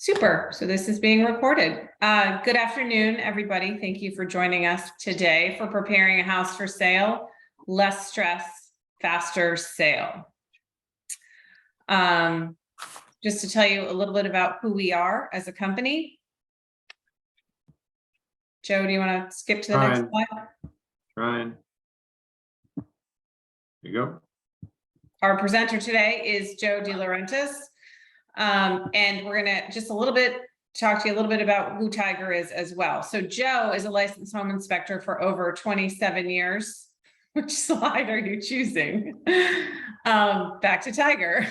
Super. So this is being recorded. Good afternoon, everybody. Thank you for joining us today for Preparing a House for Sale. Less stress, faster sale. Just to tell you a little bit about who we are as a company. Joe, do you want to skip to the next slide? Ryan. There you go. Our presenter today is Joe DeLaurentis. And we're going to just talk to you a little bit about who Tiger is as well. So Joe is a licensed home inspector for over 27 years. Which slide are you choosing? Back to Tiger.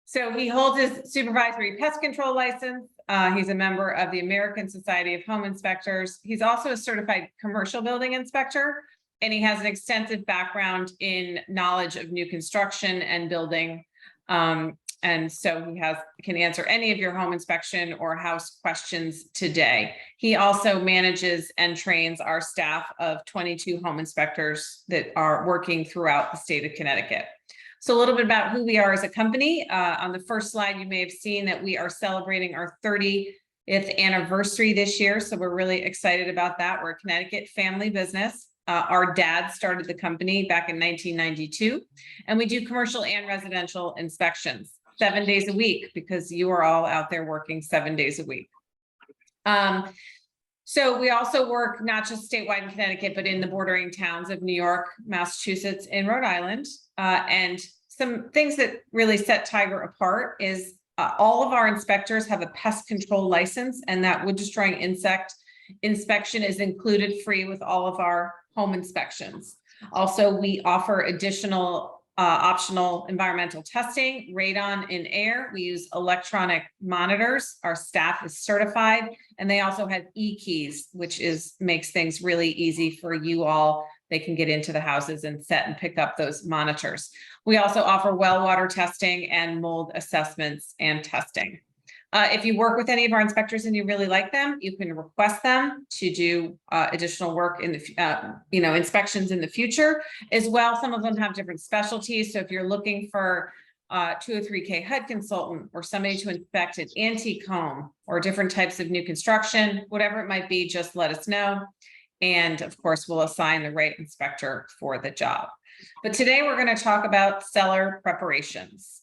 So he holds his supervisory pest control license. He's a member of the American Society of Home Inspectors. He's also a certified commercial building inspector, and he has an extensive background in knowledge of new construction and building. And so he can answer any of your home inspection or house questions today. He also manages and trains our staff of 22 home inspectors that are working throughout the state of Connecticut. So a little bit about who we are as a company. On the first slide, you may have seen that we are celebrating our 30th anniversary this year. So we're really excited about that. We're a Connecticut family business. Our dad started the company back in 1992, and we do commercial and residential inspections 7 days a week because you are all out there working 7 days a week. So we also work not just statewide in Connecticut, but in the bordering towns of New York, Massachusetts, and Rhode Island. And some things that really set Tiger apart is all of our inspectors have a pest control license, and that wood destroying insect inspection is included free with all of our home inspections. Also, we offer additional optional environmental testing, radon in air. We use electronic monitors. Our staff is certified, and they also have e-keys, which makes things really easy for you all. They can get into the houses and set and pick up those monitors. We also offer well water testing and mold assessments and testing. If you work with any of our inspectors and you really like them, you can request them to do additional work in the, inspections in the future as well. Some of them have different specialties. So if you're looking for 203K HUD consultant or somebody to inspect an antique home or different types of new construction, whatever it might be, just let us know. And of course, we'll assign the right inspector for the job. But today we're going to talk about seller preparations.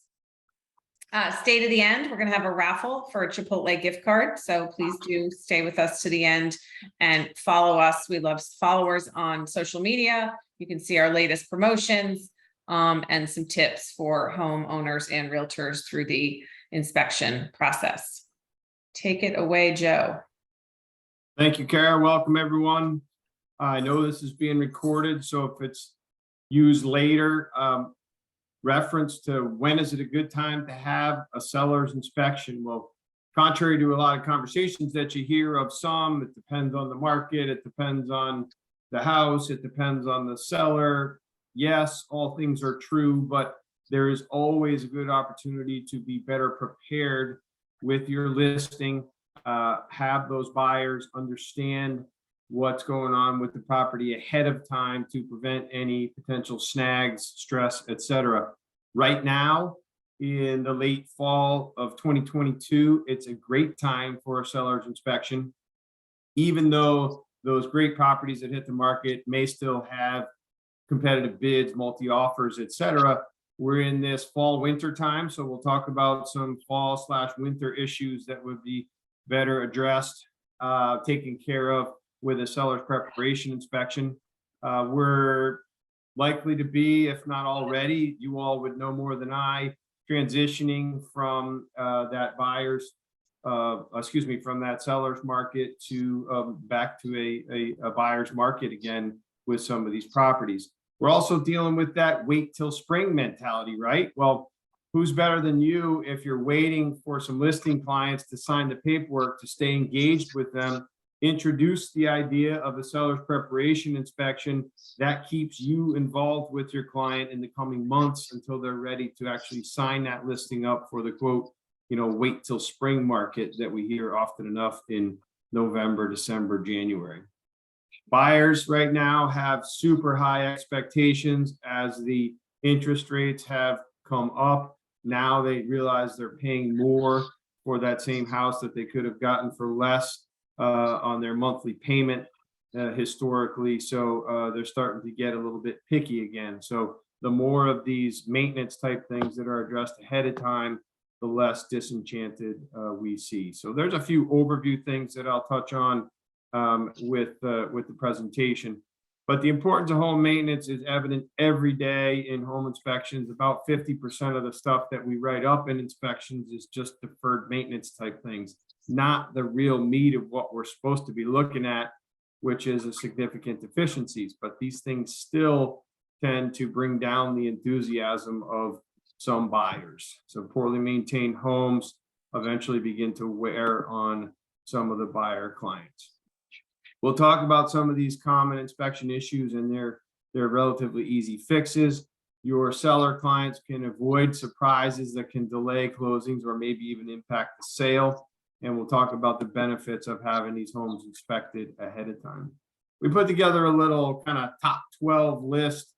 Stay to the end. We're going to have a raffle for a Chipotle gift card. So please do stay with us to the end and follow us. We love followers on social media. You can see our latest promotions and some tips for homeowners and realtors through the inspection process. Take it away, Joe. Thank you, Kara. Welcome, everyone. I know this is being recorded, so if it's used later, reference to when is it a good time to have a seller's inspection. Well, contrary to a lot of conversations that you hear of it depends on the market, it depends on the house, it depends on the seller. Yes, all things are true, but there is always a good opportunity to be better prepared with your listing, have those buyers understand what's going on with the property ahead of time to prevent any potential snags, stress, etc. Right now, in the late fall of 2022, it's a great time for a seller's inspection. Even though those great properties that hit the market may still have competitive bids, multi-offers, etc., we're in this fall winter time. So we'll talk about some fall/winter issues that would be better addressed, taken care of with a seller's preparation inspection. We're likely to be, if not already, you all would know more than I, transitioning from from that seller's market to back to a buyer's market again with some of these properties. We're also dealing with that wait till spring mentality, right? Well, who's better than you if you're waiting for some listing clients to sign the paperwork to stay engaged with them? Introduce the idea of a seller's preparation inspection that keeps you involved with your client in the coming months until they're ready to actually sign that listing up for the quote, wait till spring market that we hear often enough in November, December, January. Buyers right now have super high expectations as the interest rates have come up. Now they realize they're paying more for that same house that they could have gotten for less on their monthly payment historically. So they're starting to get a little bit picky again. So the more of these maintenance type things that are addressed ahead of time, the less disenchanted we see. So there's a few overview things that I'll touch on with the presentation. But the importance of home maintenance is evident every day in home inspections. About 50% of the stuff that we write up in inspections is just deferred maintenance type things, not the real meat of what we're supposed to be looking at, which is a significant deficiencies. But these things still tend to bring down the enthusiasm of some buyers. So poorly maintained homes eventually begin to wear on some of the buyer clients. We'll talk about some of these common inspection issues and their relatively easy fixes. Your seller clients can avoid surprises that can delay closings or maybe even impact the sale. And we'll talk about the benefits of having these homes inspected ahead of time. We put together a little kind of top 12 list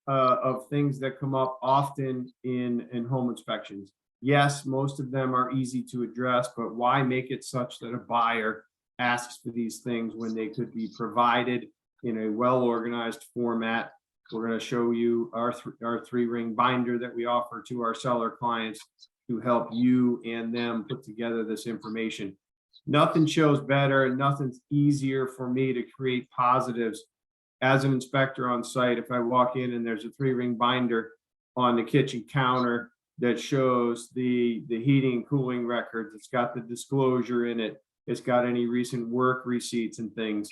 of things that come up often in home inspections. Yes, most of them are easy to address, but why make it such that a buyer asks for these things when they could be provided in a well-organized format? We're going to show you our three-ring binder that we offer to our seller clients to help you and them put together this information. Nothing shows better and nothing's easier for me to create positives as an inspector on site. If I walk in and there's a three-ring binder on the kitchen counter that shows the heating and cooling records, it's got the disclosure in it, it's got any recent work receipts and things,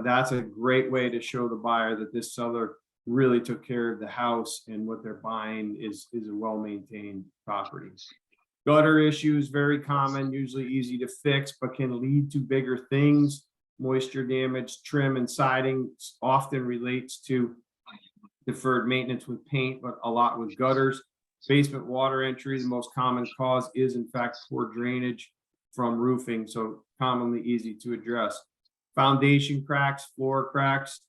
that's a great way to show the buyer that this seller really took care of the house and what they're buying is a well-maintained property. Gutter issues, very common, usually easy to fix, but can lead to bigger things. Moisture damage, trim and siding often relates to deferred maintenance with paint, but a lot with gutters. Basement water entry, the most common cause is in fact poor drainage from roofing, so commonly easy to address. Foundation cracks, floor cracks,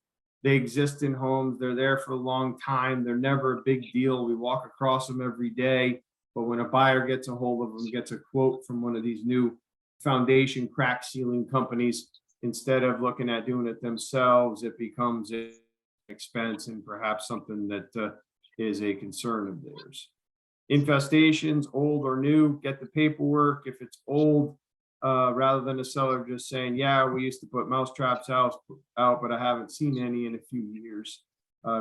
they exist in homes. They're there for a long time. They're never a big deal. We walk across them every day, but when a buyer gets a hold of them, gets a quote from one of these new foundation crack sealing companies, instead of looking at doing it themselves, it becomes an expense and perhaps something that is a concern of theirs. Infestations, old or new, get the paperwork. If it's old, rather than a seller just saying, yeah, we used to put mouse traps out, but I haven't seen any in a few years,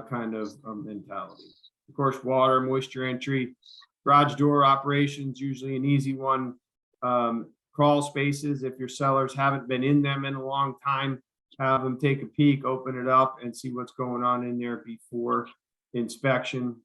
kind of mentality. Of course, water, moisture entry, garage door operations, usually an easy one. Crawl spaces, if your sellers haven't been in them in a long time, have them take a peek, open it up and see what's going on in there before inspection.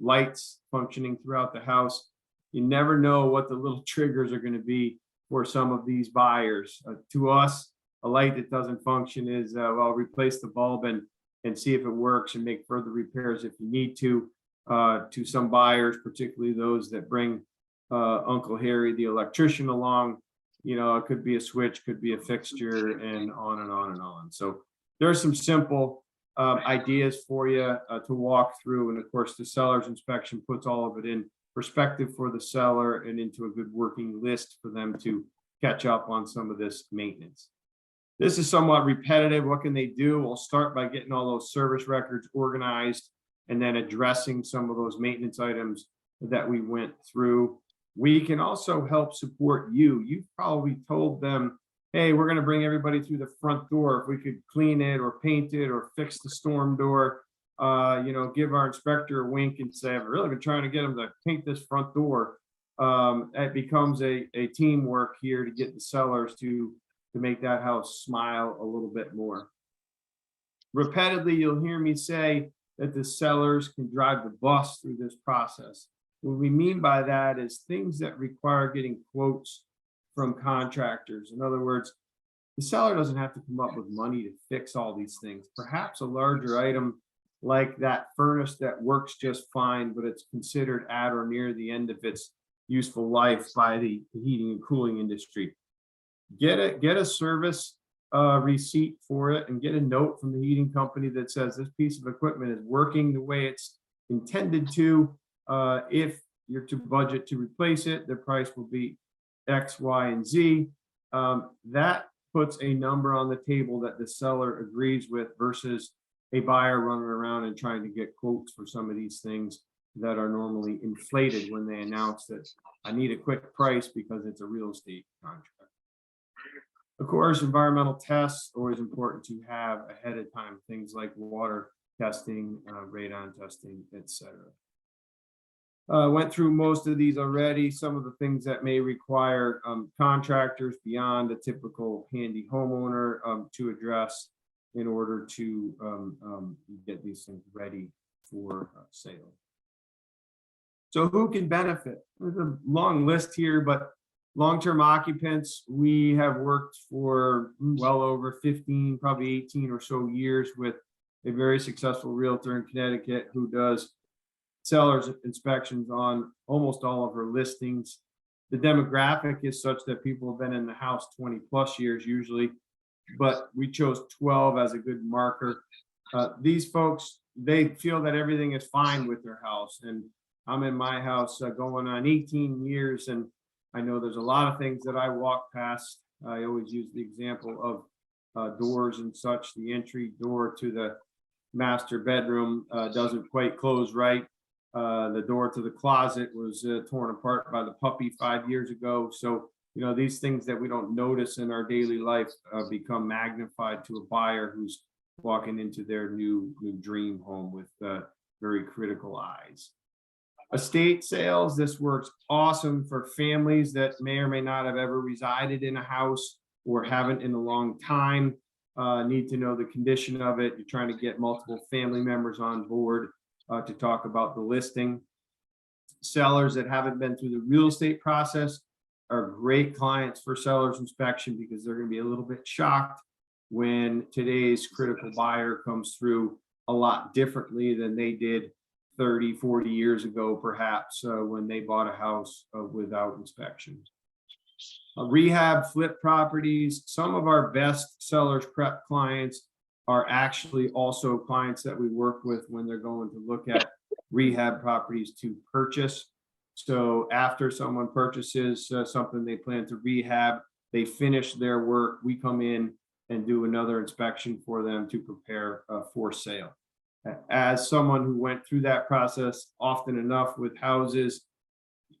Lights functioning throughout the house. You never know what the little triggers are going to be for some of these buyers. To us, a light that doesn't function is, well, replace the bulb and see if it works and make further repairs if you need to. To some buyers, particularly those that bring Uncle Harry, the electrician, along, you know, it could be a switch, could be a fixture, and on and on and on. So there's some simple ideas for you to walk through. And of course, the seller's inspection puts all of it in perspective for the seller and into a good working list for them to catch up on some of this maintenance. This is somewhat repetitive. What can they do? We'll start by getting all those service records organized and then addressing some of those maintenance items that we went through. We can also help support you. You've probably told them, hey, we're going to bring everybody through the front door. If we could clean it or paint it or fix the storm door, you know, give our inspector a wink and say, I've really been trying to get them to paint this front door. It becomes a teamwork here to get the sellers to make that house smile a little bit more. Repeatedly, you'll hear me say that the sellers can drive the bus through this process. What we mean by that is things that require getting quotes from contractors. In other words, the seller doesn't have to come up with money to fix all these things. Perhaps a larger item like that furnace that works just fine, but it's considered at or near the end of its useful life by the heating and cooling industry. Get a service receipt for it and get a note from the heating company that says this piece of equipment is working the way it's intended to. If you're to budget to replace it, the price will be X, Y, and Z, that puts a number on the table that the seller agrees with versus a buyer running around and trying to get quotes for some of these things that are normally inflated when they announce that I need a quick price because it's a real estate contract. Of course, environmental tests always important to have ahead of time, things like water testing, radon testing, etc. Went through most of these already. Some of the things that may require contractors beyond a typical handy homeowner to address in order to get these things ready for sale. So who can benefit? There's a long list here, but long-term occupants, we have worked for well over 15, probably 18 or so years with a very successful realtor in Connecticut who does seller's inspections on almost all of her listings. The demographic is such that people have been in the house 20 plus years usually, but we chose 12 as a good marker. These folks, they feel that everything is fine with their house, and I'm in my house going on 18 years, and I know there's a lot of things that I walk past. I always use the example of doors and such. The entry door to the master bedroom doesn't quite close right. The door to the closet was torn apart by the puppy 5 years ago. So, you know, these things that we don't notice in our daily life become magnified to a buyer who's walking into their new dream home with very critical eyes. Estate sales, this works awesome for families that may or may not have ever resided in a house or haven't in a long time, need to know the condition of it. You're trying to get multiple family members on board to talk about the listing. Sellers that haven't been through the real estate process are great clients for seller's inspection because they're going to be a little bit shocked when today's critical buyer comes through a lot differently than they did 30, 40 years ago, perhaps, when they bought a house without inspection. Rehab flip properties. Some of our best sellers prep clients are actually also clients that we work with when they're going to look at rehab properties to purchase. So after someone purchases something they plan to rehab, they finish their work, we come in and do another inspection for them to prepare for sale. As someone who went through that process often enough with houses,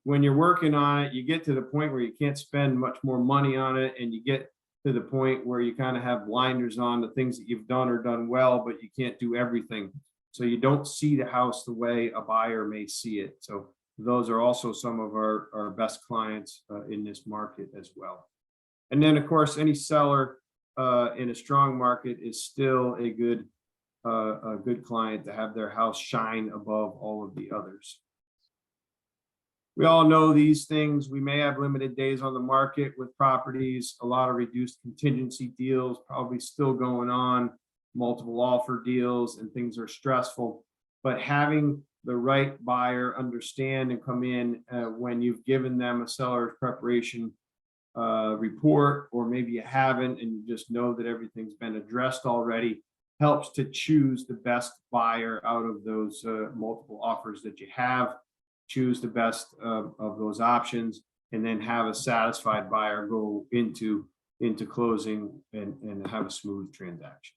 when you're working on it, you get to the point where you can't spend much more money on it, and you get to the point where you kind of have blinders on. The things that you've done are done well, but you can't do everything. So you don't see the house the way a buyer may see it. So those are also some of our best clients in this market as well. And then, of course, any seller in a strong market is still a good client to have their house shine above all of the others. We all know these things. We may have limited days on the market with properties, a lot of reduced contingency deals probably still going on, multiple offer deals, and things are stressful. But having the right buyer understand and come in when you've given them a seller's preparation report, or maybe you haven't and you just know that everything's been addressed already, helps to choose the best buyer out of those multiple offers that you have. Choose the best of those options, and then have a satisfied buyer go into closing and have a smooth transaction.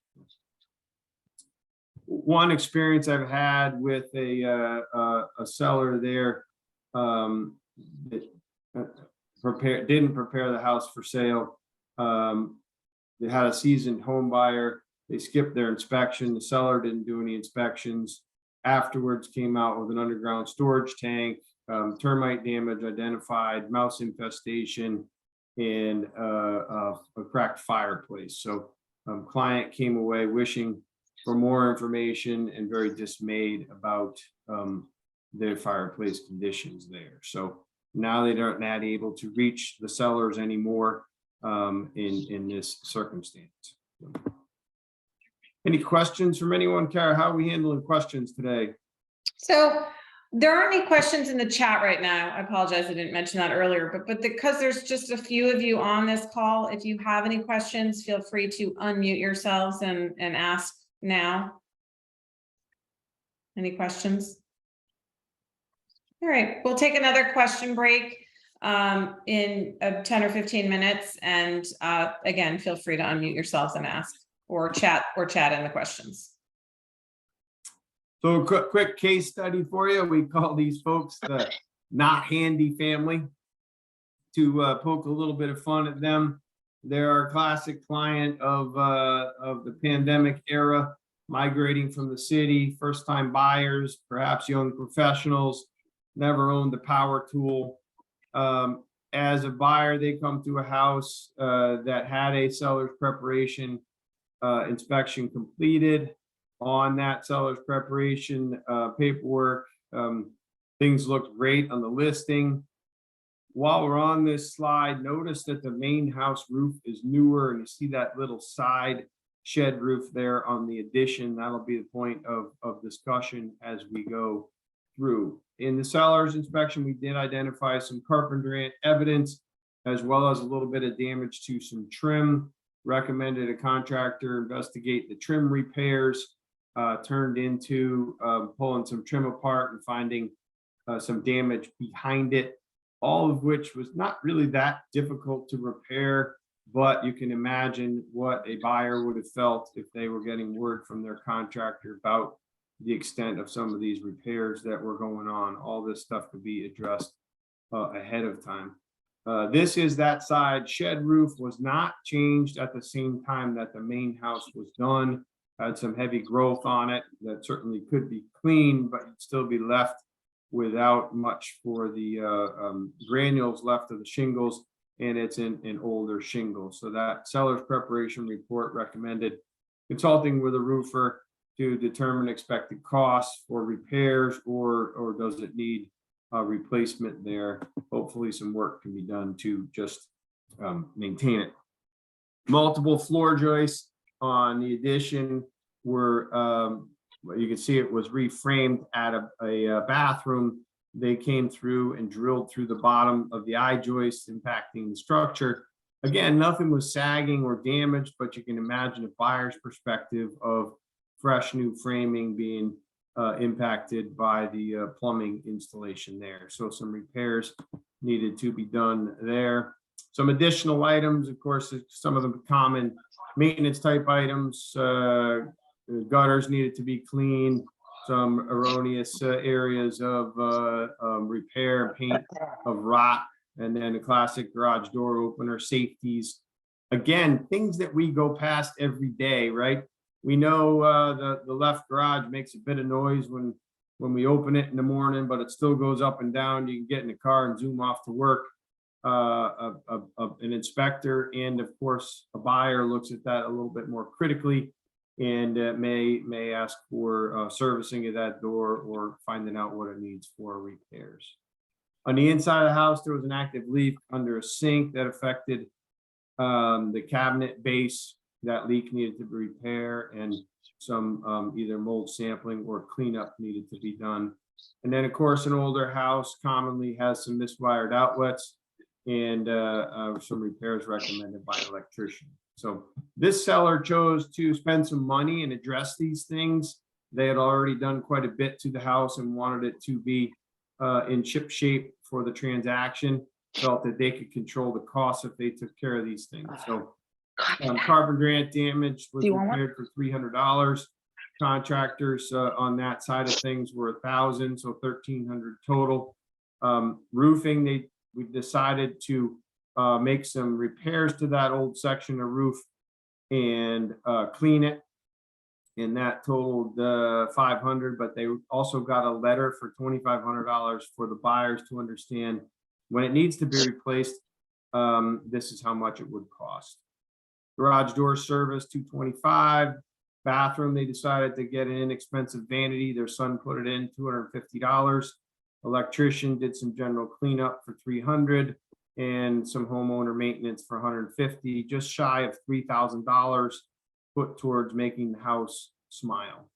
One experience I've had with a seller there that didn't prepare the house for sale. They had a seasoned home buyer. They skipped their inspection. The seller didn't do any inspections. Afterwards came out with an underground storage tank, termite damage identified, mouse infestation, and a cracked fireplace. So client came away wishing for more information and very dismayed about their fireplace conditions there. So now they aren't not able to reach the sellers anymore in this circumstance. Any questions from anyone? Kara, how are we handling questions today? So there aren't any questions in the chat right now. I apologize, I didn't mention that earlier, but because there's just a few of you on this call, if you have any questions, feel free to unmute yourselves and ask now. Any questions? All right, we'll take another question break. in 10 or 15 minutes. And again, feel free to unmute yourselves and ask or chat in the questions. So quick case study for you. We call these folks the not handy family to poke a little bit of fun at them. They're our classic client of the pandemic era, migrating from the city, first-time buyers, perhaps young professionals, never owned a power tool. As a buyer, they come to a house that had a seller's preparation inspection completed. On that seller's preparation paperwork, things looked great on the listing. While we're on this slide, notice that the main house roof is newer, and you see that little side shed roof there on the addition. That'll be the point of discussion as we go through. In the seller's inspection, we did identify some carpentry evidence, as well as a little bit of damage to some trim. Recommended a contractor investigate the trim repairs, turned into pulling some trim apart and finding some damage behind it, all of which was not really that difficult to repair, but you can imagine what a buyer would have felt if they were getting word from their contractor about the extent of some of these repairs that were going on. All this stuff could be addressed ahead of time. This is that side shed roof, was not changed at the same time that the main house was done. Had some heavy growth on it that certainly could be cleaned, but you'd still be left without much for the granules left of the shingles, and it's in older shingles. So that seller's preparation report recommended consulting with a roofer to determine expected costs for repairs, or does it need a replacement there. Hopefully some work can be done to just maintain it. Multiple floor joists on the addition were, you can see it was reframed at a bathroom. They came through and drilled through the bottom of the eye joist, impacting the structure. Again, nothing was sagging or damaged, but you can imagine a buyer's perspective of fresh new framing being impacted by the plumbing installation there. So some repairs needed to be done there. Some additional items, of course, some of the common maintenance type items, gutters needed to be cleaned, some erroneous areas of repair and paint of rot, and then a classic garage door opener, safeties. Again, things that we go past every day, right? We know the left garage makes a bit of noise when we open it in the morning, but it still goes up and down. You can get in the car and zoom off to work. An inspector and, of course, a buyer looks at that a little bit more critically, and may ask for servicing of that door or finding out what it needs for repairs. On the inside of the house, there was an active leak under a sink that affected the cabinet base. That leak needed to be repaired, and some either mold sampling or cleanup needed to be done. And then, of course, an older house commonly has some miswired outlets, and some repairs recommended by an electrician. So this seller chose to spend some money and address these things. They had already done quite a bit to the house and wanted it to be in ship shape for the transaction. Felt that they could control the costs if they took care of these things. So carpentry damage was repaired for $300. Contractors on that side of things were $1,000, so $1,300 total. Roofing, we decided to make some repairs to that old section of roof and clean it, and that totaled $500. But they also got a letter for $2,500 for the buyers to understand when it needs to be replaced. This is how much it would cost. Garage door service, $225. Bathroom, they decided to get an inexpensive vanity. Their son put it in, $250. Electrician did some general cleanup for $300, and some homeowner maintenance for $150, just shy of $3,000 put towards making the house smile.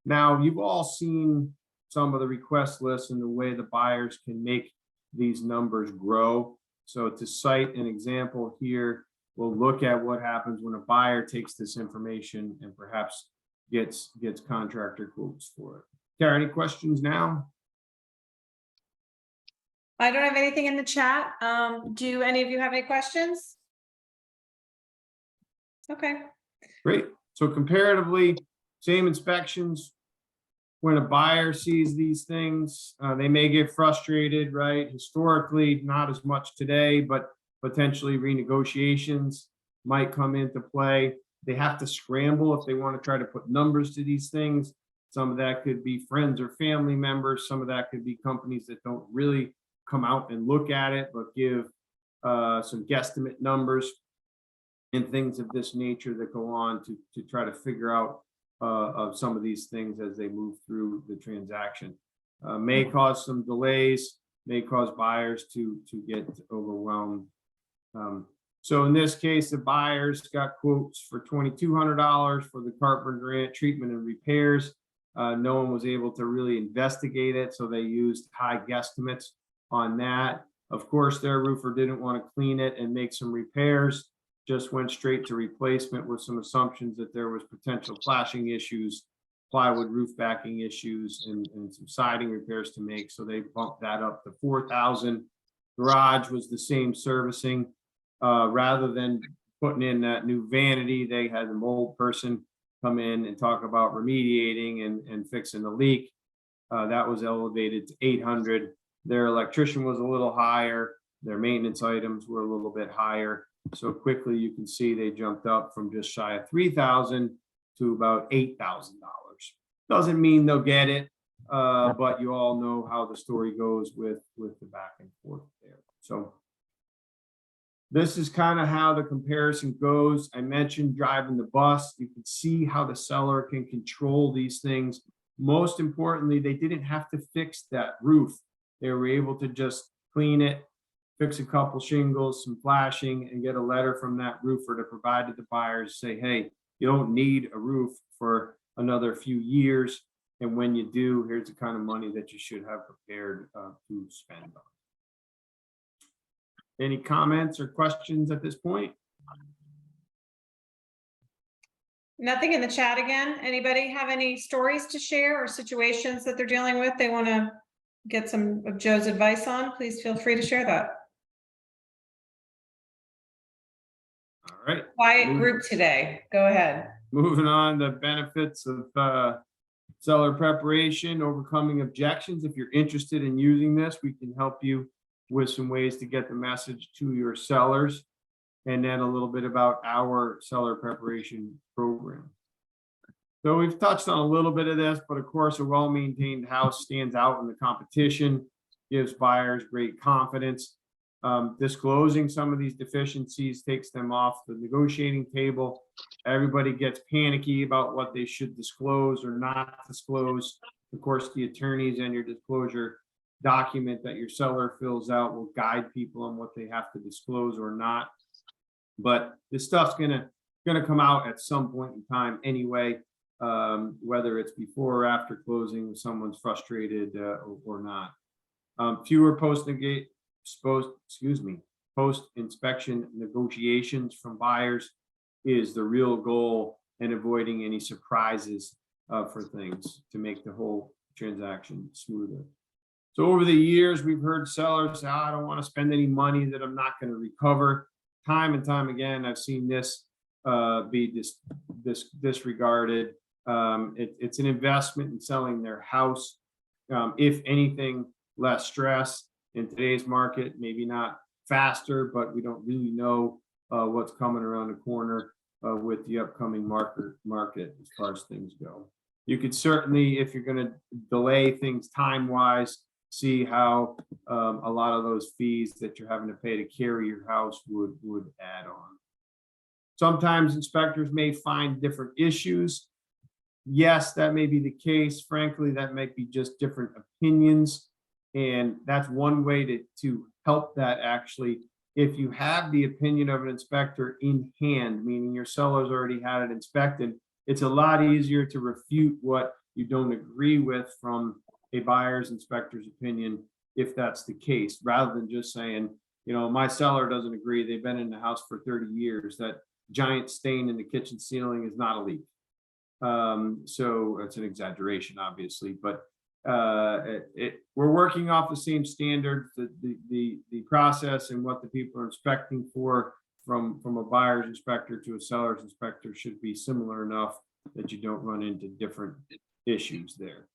Now, you've all seen some of the request lists and the way the buyers can make these numbers grow. So to cite an example here, we'll look at what happens when a buyer takes this information and perhaps gets contractor quotes for it. Kara, any questions now? I don't have anything in the chat. Do any of you have any questions? Okay. Great. So comparatively, same inspections. When a buyer sees these things, they may get frustrated, right? Historically, not as much today, but potentially renegotiations might come into play. They have to scramble if they want to try to put numbers to these things. Some of that could be friends or family members. Some of that could be companies that don't really come out and look at it, but give some guesstimate numbers and things of this nature that go on to try to figure out of some of these things as they move through the transaction. May cause some delays, may cause buyers to get overwhelmed. So in this case, the buyers got quotes for $2,200 for the carpenter grant treatment and repairs. No one was able to really investigate it, so they used high guesstimates on that. Of course, their roofer didn't want to clean it and make some repairs, just went straight to replacement with some assumptions that there was potential flashing issues, plywood roof backing issues, and some siding repairs to make. So they bumped that up to $4,000. Garage was the same servicing. Rather than putting in that new vanity, they had the mold person come in and talk about remediating and fixing the leak. That was elevated to $800. Their electrician was a little higher. Their maintenance items were a little bit higher. So quickly you can see they jumped up from just shy of $3,000 to about $8,000. Doesn't mean they'll get it, but you all know how the story goes with the back and forth there. So this is kind of how the comparison goes. I mentioned driving the bus. You can see how the seller can control these things. Most importantly, they didn't have to fix that roof. They were able to just clean it, fix a couple shingles, some flashing, and get a letter from that roofer to provide to the buyers, say, hey, you don't need a roof for another few years. And when you do, here's the kind of money that you should have prepared to spend on. Any comments or questions at this point? Nothing in the chat again. Anybody have any stories to share or situations that they're dealing with they want to get some of Joe's advice on? Please feel free to share that. All right. Quiet group today. Go ahead. Moving on, the benefits of seller preparation, overcoming objections. If you're interested in using this, we can help you with some ways to get the message to your sellers, and then a little bit about our seller preparation program. So we've touched on a little bit of this, but of course, a well-maintained house stands out in the competition, gives buyers great confidence. Disclosing some of these deficiencies takes them off the negotiating table. Everybody gets panicky about what they should disclose or not disclose. Of course, the attorneys and your disclosure document that your seller fills out will guide people on what they have to disclose or not. But this stuff's gonna come out at some point in time anyway, whether it's before or after closing, someone's frustrated or not. Fewer post-inspection negotiations from buyers is the real goal, and avoiding any surprises for things to make the whole transaction smoother. So over the years, we've heard sellers say, I don't want to spend any money that I'm not going to recover. Time and time again, I've seen this be disregarded. It's an investment in selling their house. If anything, less stress in today's market, maybe not faster, but we don't really know what's coming around the corner with the upcoming market as far as things go. You could certainly, if you're going to delay things time-wise, see how a lot of those fees that you're having to pay to carry your house would add on. Sometimes inspectors may find different issues. Yes, that may be the case. Frankly, that might be just different opinions. And that's one way to help that actually. If you have the opinion of an inspector in hand, meaning your seller's already had it inspected, it's a lot easier to refute what you don't agree with from a buyer's inspector's opinion, if that's the case, rather than just saying, you know, my seller doesn't agree. They've been in the house for 30 years. That giant stain in the kitchen ceiling is not a leak. So it's an exaggeration, obviously, but we're working off the same standards. The process and what the people are inspecting for from a buyer's inspector to a seller's inspector should be similar enough that you don't run into different issues there.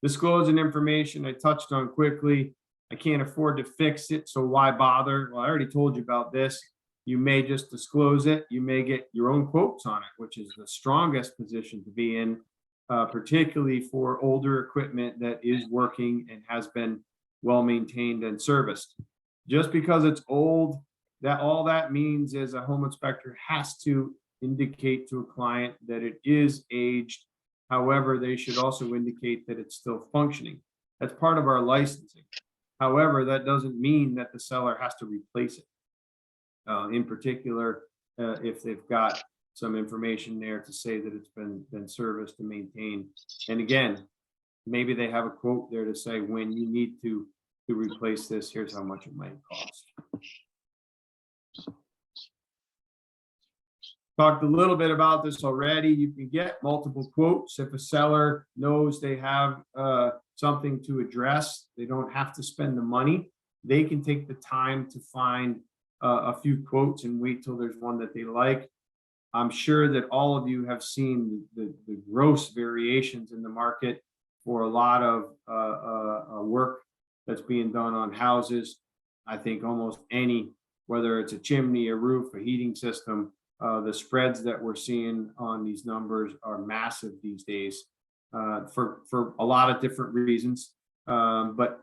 Disclosing information I touched on quickly. I can't afford to fix it, so why bother? Well, I already told you about this. You may just disclose it. You may get your own quotes on it, which is the strongest position to be in, particularly for older equipment that is working and has been well maintained and serviced. Just because it's old, that all that means is a home inspector has to indicate to a client that it is aged. However, they should also indicate that it's still functioning. That's part of our licensing. However, that doesn't mean that the seller has to replace it. In particular, if they've got some information there to say that it's been serviced and maintained. And again, maybe they have a quote there to say when you need to replace this, here's how much it might cost. Talked a little bit about this already. You can get multiple quotes if a seller knows they have something to address. They don't have to spend the money. They can take the time to find a few quotes and wait till there's one that they like. I'm sure that all of you have seen the gross variations in the market for a lot of work that's being done on houses. I think almost any, whether it's a chimney, a roof, a heating system, the spreads that we're seeing on these numbers are massive these days for a lot of different reasons. But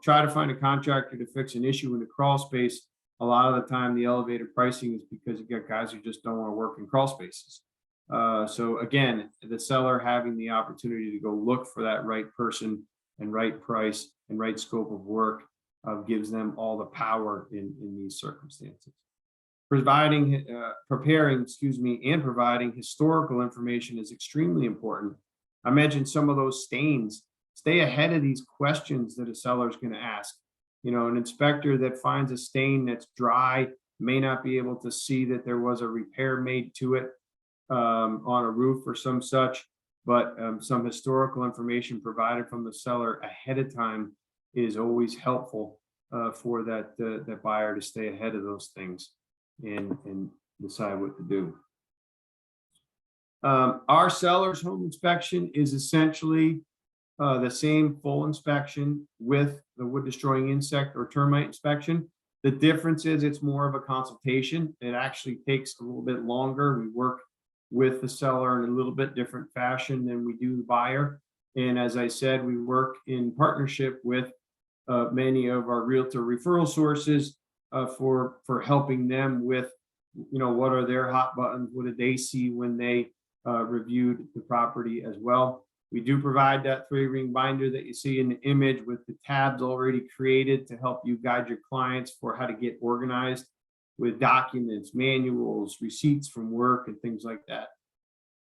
try to find a contractor to fix an issue in the crawl space. A lot of the time, the elevated pricing is because you got guys who just don't want to work in crawl spaces. So again, the seller having the opportunity to go look for that right person and right price and right scope of work gives them all the power in these circumstances. Preparing and providing historical information is extremely important. I mentioned some of those stains. Stay ahead of these questions that a seller is going to ask. An inspector that finds a stain that's dry may not be able to see that there was a repair made to it on a roof or some such, but some historical information provided from the seller ahead of time is always helpful for that buyer to stay ahead of those things and decide what to do. Our seller's home inspection is essentially the same full inspection with the wood destroying insect or termite inspection. The difference is it's more of a consultation. It actually takes a little bit longer. We work with the seller in a little bit different fashion than we do the buyer. And as I said, we work in partnership with many of our realtor referral sources for helping them with, what are their hot buttons? What did they see when they reviewed the property as well? We do provide that 3-ring binder that you see in the image with the tabs already created to help you guide your clients for how to get organized with documents, manuals, receipts from work, and things like that.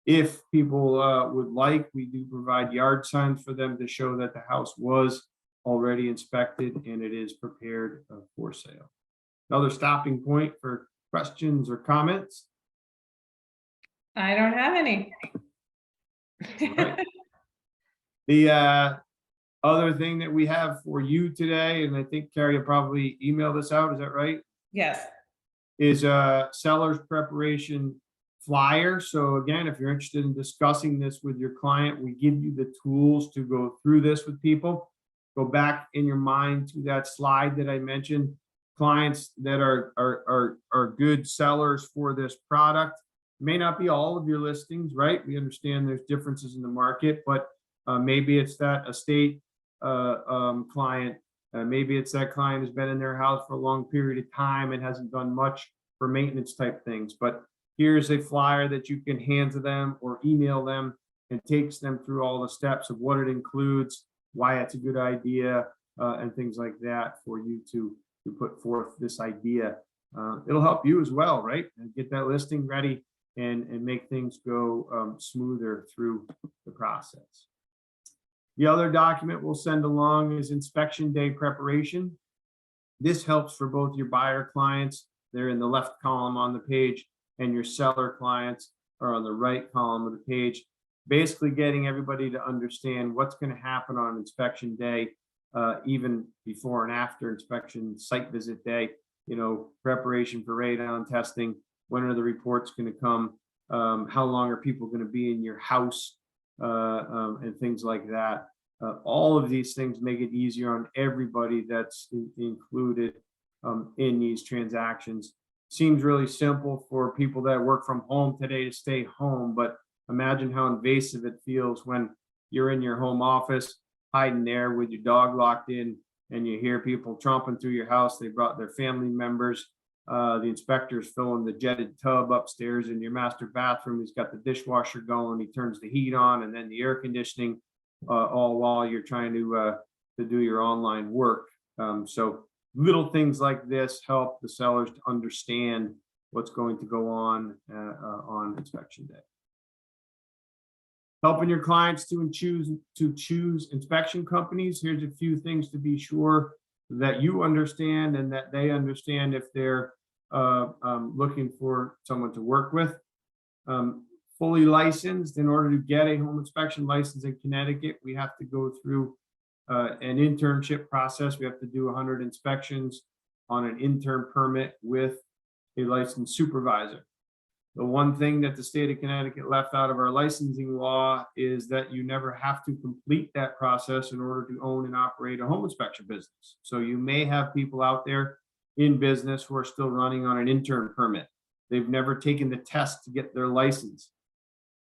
If people would like, we do provide yard signs for them to show that the house was already inspected and it is prepared for sale. Another stopping point for questions or comments? I don't have any. All right. The other thing that we have for you today, and I think Carrie will probably email this out, is that right? Yes. Is a seller's preparation flyer. So again, if you're interested in discussing this with your client, we give you the tools to go through this with people. Go back in your mind to that slide that I mentioned. Clients that are good sellers for this product may not be all of your listings, right? We understand there's differences in the market, but maybe it's that estate client. Maybe it's that client who's been in their house for a long period of time and hasn't done much for maintenance type things. But here's a flyer that you can hand to them or email them and takes them through all the steps of what it includes, why it's a good idea, and things like that for you to put forth this idea. It'll help you as well, right? And get that listing ready and make things go smoother through the process. The other document we'll send along is inspection day preparation. This helps for both your buyer clients, they're in the left column on the page, and your seller clients are on the right column of the page. basically getting everybody to understand what's going to happen on inspection day, even before and after inspection, site visit day, preparation for radon testing, when are the reports going to come, how long are people going to be in your house, and things like that. All of these things make it easier on everybody that's included in these transactions. Seems really simple for people that work from home today to stay home, but imagine how invasive it feels when you're in your home office, hiding there with your dog locked in, and you hear people tromping through your house. They brought their family members. The inspector's filling the jetted tub upstairs in your master bathroom. He's got the dishwasher going. He turns the heat on and then the air conditioning, all while you're trying to do your online work. So little things like this help the sellers to understand what's going to go on inspection day. Helping your clients to choose inspection companies. Here's a few things to be sure that you understand and that they understand if they're looking for someone to work with. Fully licensed. In order to get a home inspection license in Connecticut, we have to go through an internship process. We have to do 100 inspections on an intern permit with a licensed supervisor. The one thing that the state of Connecticut left out of our licensing law is that you never have to complete that process in order to own and operate a home inspection business. So you may have people out there in business who are still running on an intern permit. They've never taken the test to get their license.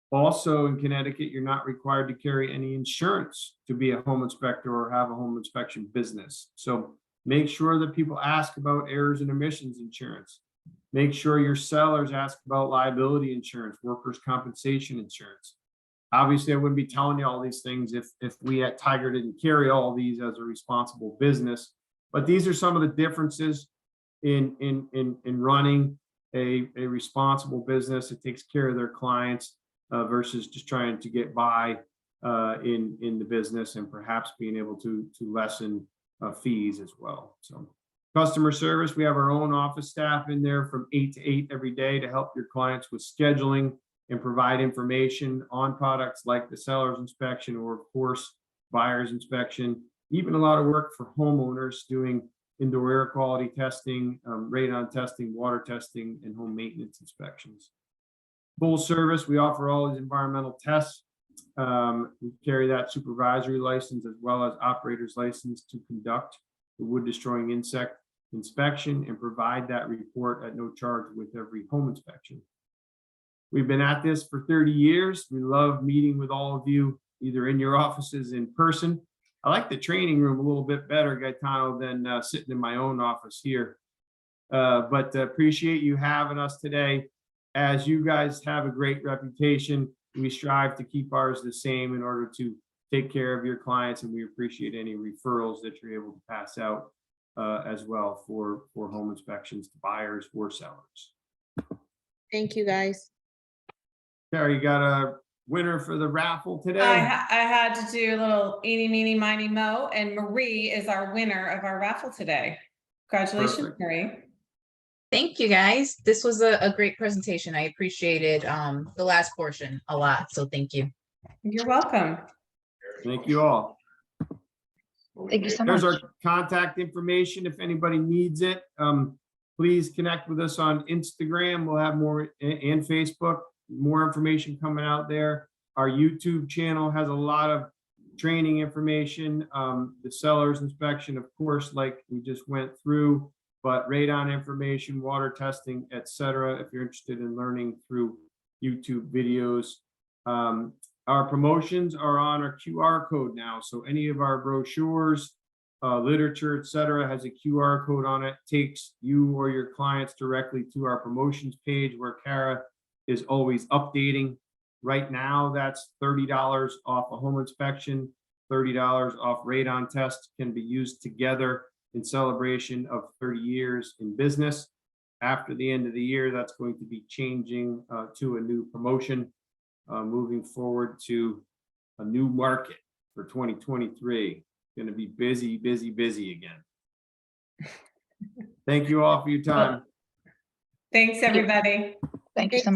Also in Connecticut, you're not required to carry any insurance to be a home inspector or have a home inspection business. So make sure that people ask about errors and omissions insurance. Make sure your sellers ask about liability insurance, workers' compensation insurance. Obviously, I wouldn't be telling you all these things if we at Tiger didn't carry all these as a responsible business. But these are some of the differences in running a responsible business that takes care of their clients versus just trying to get by in the business and perhaps being able to lessen fees as well. So customer service, we have our own office staff in there from 8 to 8 every day to help your clients with scheduling and provide information on products like the seller's inspection or, of course, buyer's inspection. Even a lot of work for homeowners doing indoor air quality testing, radon testing, water testing, and home maintenance inspections. Full service, we offer all these environmental tests. We carry that supervisory license as well as operator's license to conduct the wood destroying insect inspection and provide that report at no charge with every home inspection. We've been at this for 30 years. We love meeting with all of you, either in your offices in person. I like the training room a little bit better, Gaetano, than sitting in my own office here. But appreciate you having us today. As you guys have a great reputation, we strive to keep ours the same in order to take care of your clients, and we appreciate any referrals that you're able to pass out as well for home inspections to buyers or sellers. Thank you, guys. Carrie, you got a winner for the raffle today? I had to do a little eeny, meeny, miny, mo, and Marie is our winner of our raffle today. Congratulations, Perfect. Marie. Thank you, guys. This was a great presentation. I appreciated the last portion a lot, so thank you. You're welcome. Thank you all. Thank you so There's much. our contact information if anybody needs it. Please connect with us on Instagram. We'll have more, and Facebook, more information coming out there. Our YouTube channel has a lot of training information. The seller's inspection, of course, like we just went through, but radon information, water testing, etc. If you're interested in learning through YouTube videos. Our promotions are on our QR code now. So any of our brochures, literature, etc., has a QR code on it, takes you or your clients directly to our promotions page where Kara is always updating. Right now, that's $30 off a home inspection, $30 off radon test can be used together in celebration of 30 years in business. After the end of the year, that's going to be changing to a new promotion. Moving forward to a new market for 2023. Going to be busy, busy, busy again. Thank you all for your time. Thanks, everybody. Thank you so much.